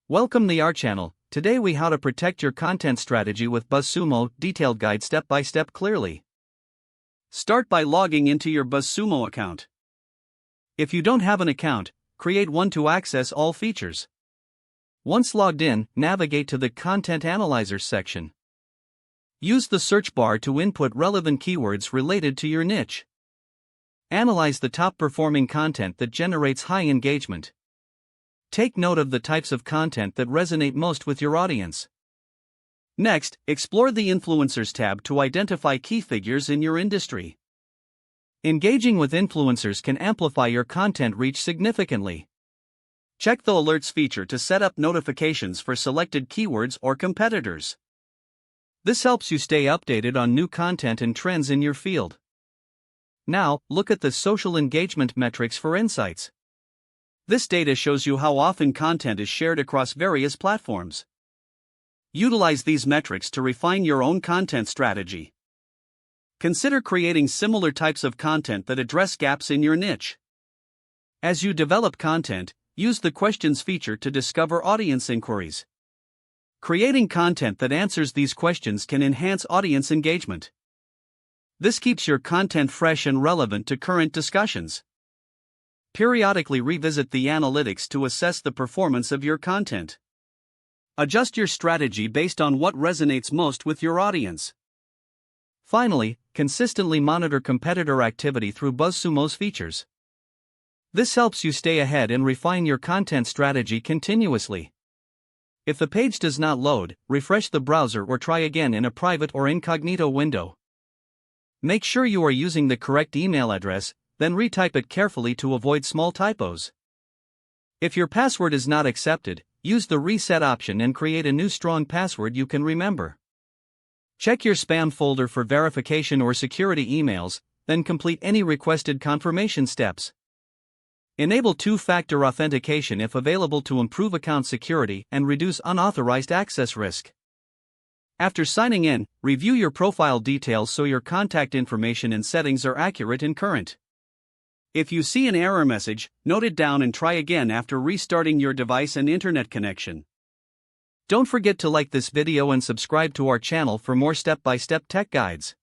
Welcome to our channel. Today we how to protect your content strategy with BuzzSumo detailed guide step by step clearly. Start by logging into your BuzzSumo account. If you don't have an account, create one to access all features. Once logged in, navigate to the Content Analyzer section. Use the search bar to input relevant keywords related to your niche. Analyze the top performing content that generates high engagement. Take note of the types of content that resonate most with your audience. Next, explore the Influencers tab to identify key figures in your industry. Engaging with influencers can amplify your content reach significantly. Check the Alerts feature to set up notifications for selected keywords or competitors. This helps you stay updated on new content and trends in your field. Now, look at the social engagement metrics for insights. This data shows you how often content is shared across various platforms. Utilize these metrics to refine your own content strategy. Consider creating similar types of content that address gaps in your niche. As you develop content, use the questions feature to discover audience inquiries. Creating content that answers these questions can enhance audience engagement. This keeps your content fresh and relevant to current discussions. Periodically revisit the analytics to assess the performance of your content. Adjust your strategy based on what resonates most with your audience. Finally, consistently monitor competitor activity through BuzzSumo's features. This helps you stay ahead and refine your content strategy continuously. If the page does not load, refresh the browser or try again in a private or incognito window. Make sure you are using the correct email address, then retype it carefully to avoid small typos. If your password is not accepted, use the reset option and create a new strong password you can remember. Check your spam folder for verification or security emails, then complete any requested confirmation steps. Enable two-factor authentication if available to improve account security and reduce unauthorized access risk. After signing in, review your profile details so your contact information and settings are accurate and current. If you see an error message, note it down and try again after restarting your device and internet connection. Don't forget to like this video and subscribe to our channel for more step-by-step tech guides.